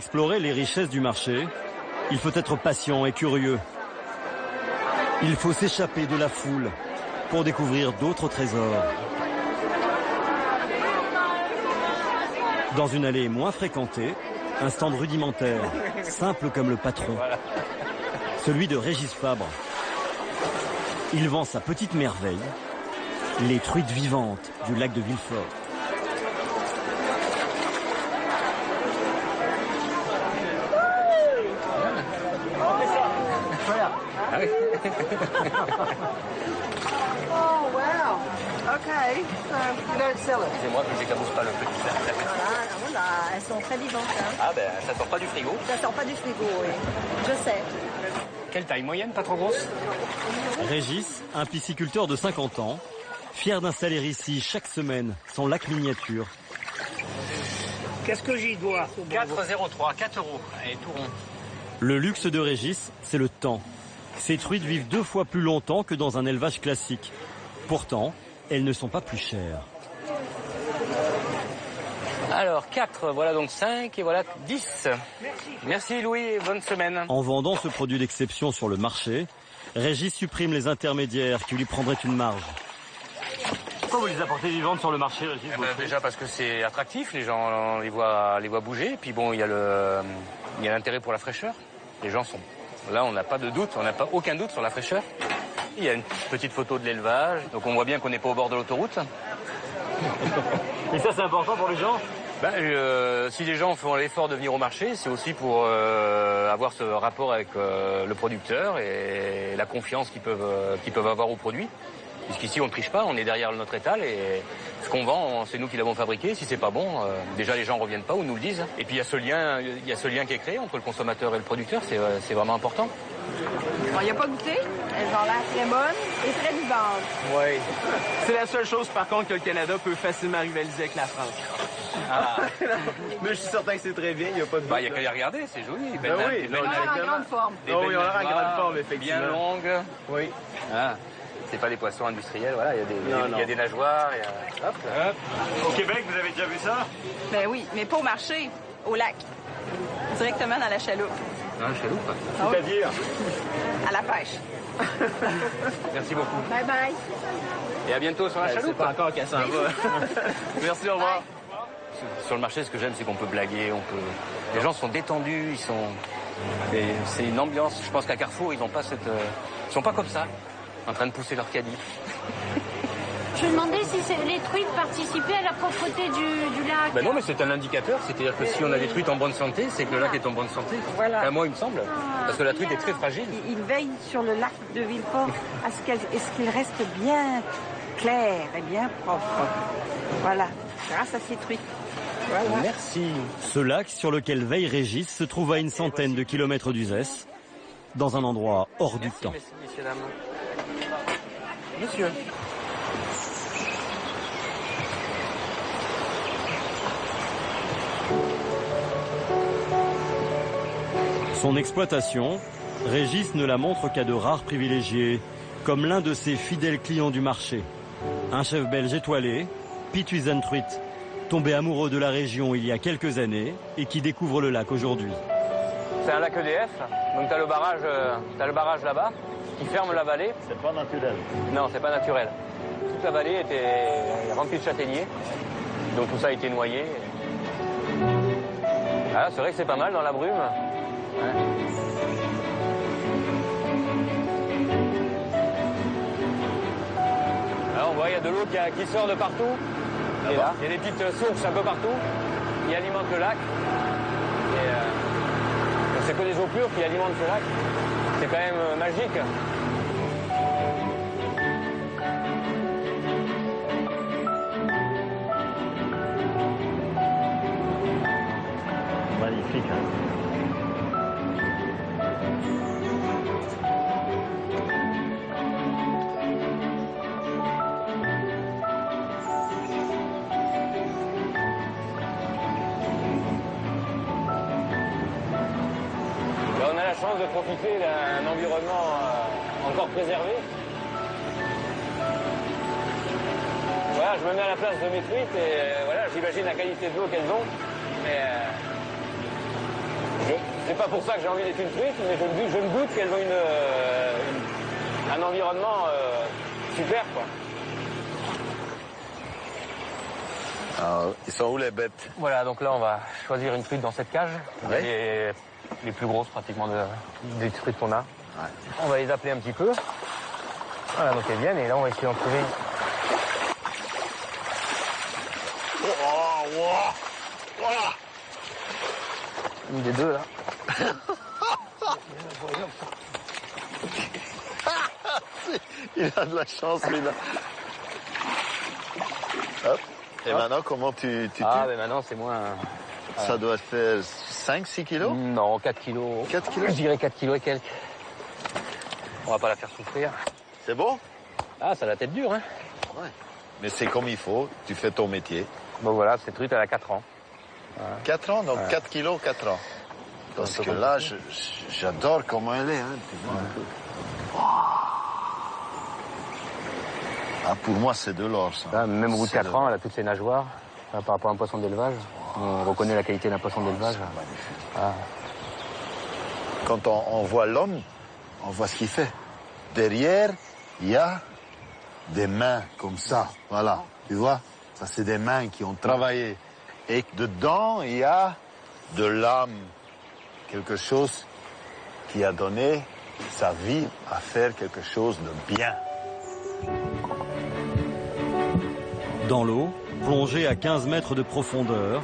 explorer les richesses du marché, il faut être patient et curieux. Il faut s'échapper de la foule pour découvrir d'autres trésors. Dans une allée moins fréquentée, un stand rudimentaire, simple comme le patron. Celui de Régis Fabre. Il vend sa petite merveille, les truites vivantes du lac de Villefort. Oh, wow. Okay, so you don't sell it. C'est moi que j'écabousse pas le petit sac. Voilà, elles sont très vivantes. Hein. Ah ben, ça sort pas du frigo. Ça sort pas du frigo, oui. Je sais. Quelle taille moyenne, pas trop grosse? Régis, un pisciculteur de 50 ans, fier d'installer ici chaque semaine son lac miniature. Qu'est-ce que j'y dois? 4,03, 4 euros. Et tout rond. Le luxe de Régis, c'est le temps. Ces truites vivent 2 fois plus longtemps que dans un élevage classique. Pourtant, elles ne sont pas plus chères. Alors, 4, voilà donc 5 et voilà 10. Merci Louis et bonne semaine. En vendant ce produit d'exception sur le marché, Régis supprime les intermédiaires qui lui prendraient une marge. Pourquoi vous les apportez vivantes sur le marché, Régis? Déjà parce que c'est attractif, les gens les voient bouger. Et puis bon, il y a l'intérêt pour la fraîcheur. Les gens sont... Là, on n'a pas de doute, on n'a pas aucun doute sur la fraîcheur. Il y a une petite photo de l'élevage, donc on voit bien qu'on n'est pas au bord de l'autoroute. Et ça, c'est important pour les gens? Si les gens font l'effort de venir au marché, c'est aussi pour avoir ce rapport avec le producteur et la confiance qu'ils peuvent avoir au produit. Puisqu'ici, on ne triche pas, on est derrière notre étal et ce qu'on vend, c'est nous qui l'avons fabriqué. Si c'est pas bon, déjà les gens reviennent pas ou nous le disent. Et puis il y a ce lien qui est créé entre le consommateur et le producteur, c'est vraiment important. Il n'y a pas goûté. Elles ont l'air très bonnes et très vivantes. Oui. C'est la seule chose, par contre, que le Canada peut facilement rivaliser avec la France. Ah. Mais je suis certain que c'est très bien, il n'y a pas de... Il y a qu'à les regarder, c'est joli. Oui, Ils ont l'air en grande forme. Oui, on a l'air en grande forme, effectivement. Bien longues. Oui. Ah. C'est pas des poissons industriels, voilà, il y a des nageoires. Hop. Au Québec, vous avez déjà vu ça? Ben oui, mais pas au marché, au lac. Directement dans la chaloupe. Non, chaloupe. C'est-à-dire? À la pêche. Merci beaucoup. Bye bye. Et à bientôt sur la chaloupe. C'est pas encore qu'elle s'en va. Merci, au revoir. Sur le marché, ce que j'aime, c'est qu'on peut blaguer, les gens sont détendus, c'est une ambiance. Je pense qu'à Carrefour, ils sont pas comme ça, en train de pousser leur caddie. Je me demandais si les truites participaient à la propreté du lac. Ben non, mais c'est un indicateur, c'est-à-dire que si on a des truites en bonne santé, c'est que le lac est en bonne santé. Voilà. Enfin, moi, il me semble, parce que la truite est très fragile. Il veille sur le lac de Villefort à ce qu'il reste bien clair et bien propre. Voilà, grâce à ces truites. Voilà. Merci. Ce lac sur lequel veille Régis se trouve à une centaine de kilomètres d'Uzès, dans un endroit hors du temps. Merci, messieurs, dames. Monsieur. Son exploitation, Régis ne la montre qu'à de rares privilégiés, comme l'un de ses fidèles clients du marché. Un chef belge étoilé, Piet Wiesenthruit, tombé amoureux de la région il y a quelques années et qui découvre le lac aujourd'hui. C'est un lac EDF, donc t'as le barrage là-bas qui ferme la vallée. C'est pas naturel. Non, c'est pas naturel. Toute la vallée était remplie de châtaigniers, donc tout ça a été noyé. Ah, c'est vrai que c'est pas mal dans la brume. Ouais. Alors on voit, il y a de l'eau qui sort de partout. Et là, il y a des petites sources un peu partout qui alimentent le lac. Et donc c'est que des eaux pures qui alimentent ce lac. C'est quand même magique. Magnifique, hein? On a la chance de profiter d'un environnement encore préservé. Voilà, je me mets à la place de mes truites et voilà, j'imagine la qualité de l'eau qu'elles ont. Mais pas pour ça que j'ai envie d'être une truite, mais je me doute qu'elles ont un environnement super, quoi. Alors, ils sont où les bêtes? Voilà, donc là, on va choisir une truite dans cette cage. Ouais. Les plus grosses, pratiquement, des truites qu'on a. Ouais. On va les appeler un petit peu. Voilà, donc elles viennent, et là, on va essayer d'en trouver une des deux, là. Il a de la chance, lui-là. Hop. Et maintenant, comment tu tues? Ah, mais maintenant, c'est moins... Ça doit faire 5-6 kilos? Non, 4 kilos. 4 kilos? Je dirais 4 kilos et quelques. On va pas la faire souffrir. C'est bon? Ah, ça a la tête dure, hein. Ouais. Mais c'est comme il faut, tu fais ton métier. Bon, voilà, cette truite, elle a 4 ans. Voilà. 4 ans, donc Ouais. 4 kilos, 4 ans. Parce que là, j'adore comment elle est. Hein, tu vois, un peu. Ah, pour moi, c'est de l'or, ça. Là, même au bout de C'est 4 ans, elle a toutes ses nageoires. Par rapport à un poisson d'élevage. On reconnaît la qualité d'un poisson d'élevage. Ah. Quand on voit l'homme, on voit ce qu'il fait. Derrière, il y a des mains comme ça. Voilà, tu vois? Ça, c'est des mains qui ont travaillé. Et dedans, il y a de l'âme. Quelque chose qui a donné sa vie à faire quelque chose de bien. Dans l'eau, plongée à 15 mètres de profondeur,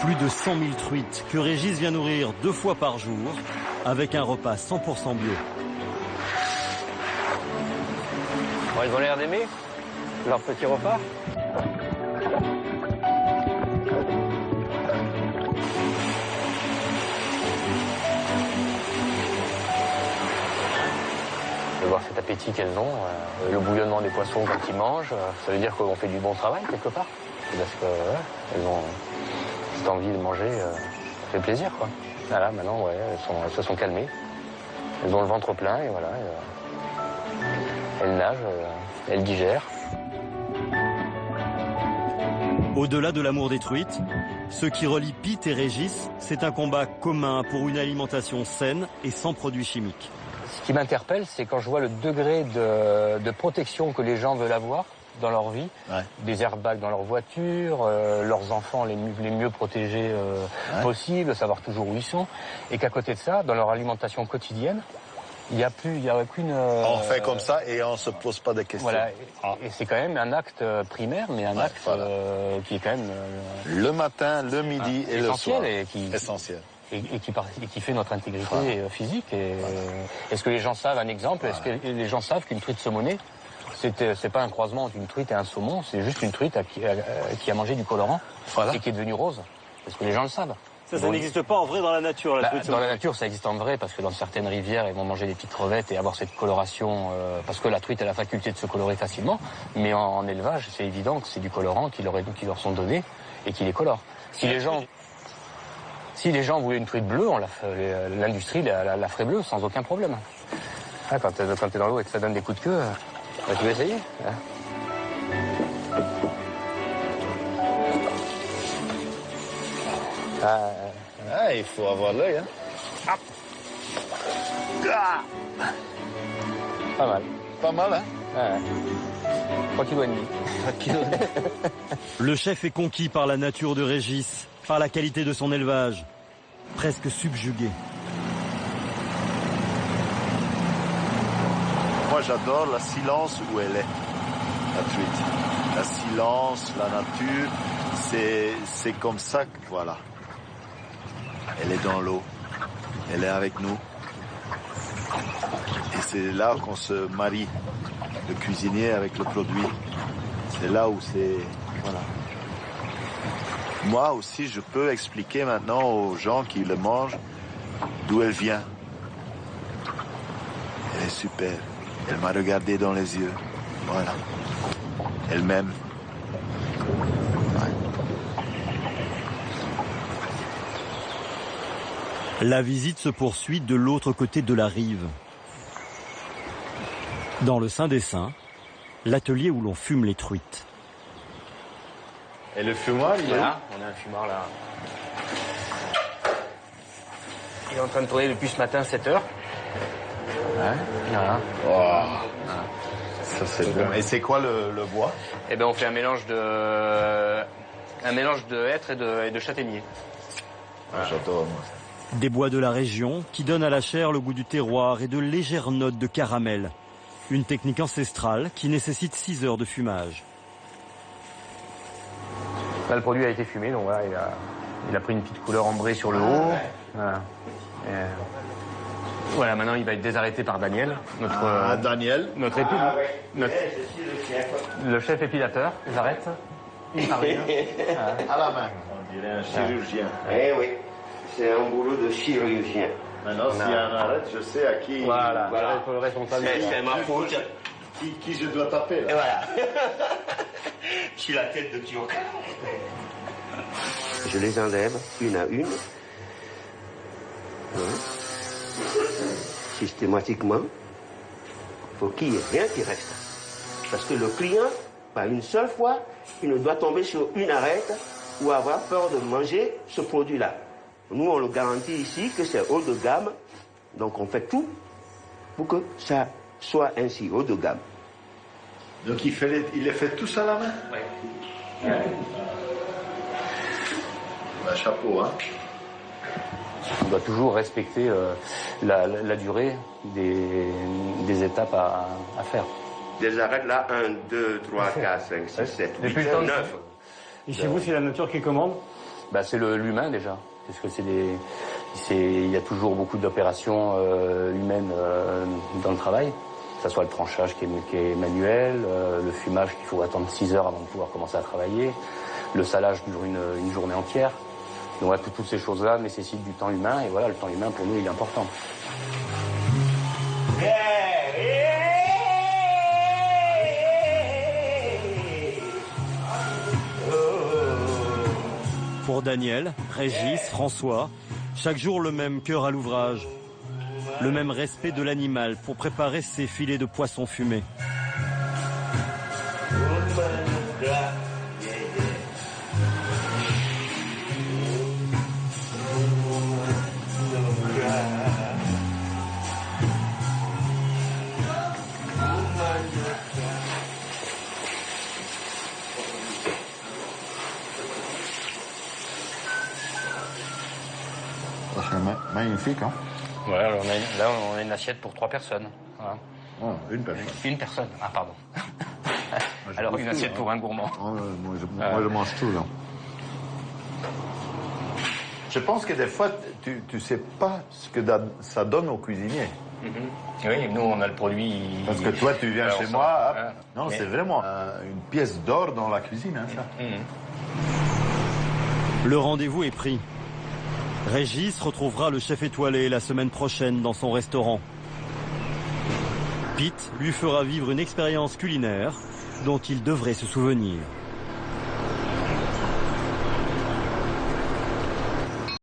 plus de 100 000 truites que Régis vient nourrir 2 fois par jour avec un repas 100% bio. Bon, ils ont l'air d'aimer leur petit repas. De voir cet appétit qu'elles ont, le bouillonnement des poissons quand ils mangent, ça veut dire qu'on fait du bon travail quelque part. Parce qu'elles ont cette envie de manger, ça fait plaisir, quoi. Voilà, maintenant, ouais, elles se sont calmées. Elles ont le ventre plein et voilà. Elles nagent, elles digèrent. Au-delà de l'amour des truites, ce qui relie Pete et Régis, c'est un combat commun pour une alimentation saine et sans produits chimiques. Ce qui m'interpelle, c'est quand je vois le degré de protection que les gens veulent avoir dans leur vie, Ouais. des airbags dans leur voiture, leurs enfants les mieux protégés possible, savoir toujours où ils sont, et qu'à côté de ça, dans leur alimentation quotidienne, il n'y a aucune... On fait comme ça et on se pose pas de questions. Voilà, et c'est quand même un acte primaire, mais un acte voilà. Qui est quand même... Le matin, le midi et le essentiel soir. et qui... Essentiel. Et qui fait notre intégrité physique. Est-ce que les gens savent un exemple? Est-ce que les gens savent qu'une truite saumonée, c'est pas un croisement entre une truite et un saumon, c'est juste une truite qui a mangé du colorant et qui est devenue rose? Est-ce que les gens le savent? Ça n'existe pas en vrai dans la nature, la truite Dans la nature, ça existe en vrai, parce que dans certaines rivières, ils vont manger des petites crevettes et avoir cette coloration, parce que la truite a la faculté de se colorer facilement, mais en élevage, c'est évident que c'est du colorant qui leur sont donnés et qui les colore. Si les gens voulaient une truite bleue, l'industrie la ferait bleue sans aucun problème. Ah, quand t'es dans l'eau et que ça donne des coups de queue, tu veux essayer? Ah, il faut avoir l'œil, hein. Pas mal. Pas mal, hein. 3,5 kg. Le chef est conquis par la nature de Régis, par la qualité de son élevage, presque subjugué. Moi, j'adore le silence où elle est, la truite. Le silence, la nature, c'est comme ça que, voilà. Elle est dans l'eau, elle est avec nous. Et c'est là qu'on se marie, le cuisinier avec le produit. C'est là où c'est... Voilà. Moi aussi, je peux expliquer maintenant aux gens qui le mangent d'où elle vient. Elle est super. Elle m'a regardé dans les yeux. Voilà. Elle m'aime. La visite se poursuit de l'autre côté de la rive. Dans le Saint des Saints, l'atelier où l'on fume les truites. Et le fumoir, il est là. On a un fumoir là. Il est en train de tourner depuis ce matin 7 heures. Hein? Voilà. Oh. Ça c'est bon. Et c'est quoi le bois? Eh ben on fait un mélange de hêtre et de châtaignier. J'adore, moi. Des bois de la région qui donnent à la chair le goût du terroir et de légères notes de caramel. Une technique ancestrale qui nécessite 6 heures de fumage. Là, le produit a été fumé, donc voilà, il a pris une petite couleur ambrée sur le haut. Voilà. Voilà, maintenant il va être désarrêté par Daniel, Daniel. notre le chef épilateur. Il arrête. Il parvient. À la main. On dirait un chirurgien. Eh oui, c'est un boulot de chirurgien. Maintenant, s'il y a un arrêt, je sais à qui. Voilà, le responsable. C'est ma faute. Qui je dois taper, là. Et voilà. Je suis la tête de Turc. Je les enlève une à une. Systématiquement. Il faut qu'il n'y ait rien qui reste. Parce que le client, pas une seule fois, il ne doit tomber sur une arête ou avoir peur de manger ce produit-là. Nous, on le garantit ici que c'est haut de gamme. Donc, on fait tout pour que ça soit ainsi, haut de gamme. Donc, il les fait tous à la main? Oui. Un chapeau, hein? On doit toujours respecter la durée des étapes à faire. Des arêtes là, 1, 2, 3, 4, 5, 6, 7, 8, 9. Et chez vous, c'est la nature qui commande? Bah, c'est l'humain déjà, parce que il y a toujours beaucoup d'opérations humaines dans le travail, que ce soit le tranchage qui est manuel, le fumage qu'il faut attendre 6 heures avant de pouvoir commencer à travailler, le salage dure une journée entière. Donc ouais, toutes ces choses-là nécessitent du temps humain, et voilà, le temps humain pour nous il est important. Pour Daniel, Régis, François, chaque jour le même cœur à l'ouvrage. Le même respect de l'animal pour préparer ses filets de poisson fumé. Magnifique, hein? Ouais, alors on a une assiette pour 3 personnes. Voilà. Oh, une personne. Une personne, ah pardon. Alors une assiette pour un gourmand. Oh, moi, je mange tout, là. Je pense que des fois, tu sais pas ce que ça donne aux cuisiniers. Oui, nous on a le produit. Parce que toi, tu viens chez moi, hop. Non, mais... c'est vraiment une pièce d'or dans la cuisine, hein, ça. Le rendez-vous est pris. Régis retrouvera le chef étoilé la semaine prochaine dans son restaurant. Pete lui fera vivre une expérience culinaire dont il devrait se souvenir.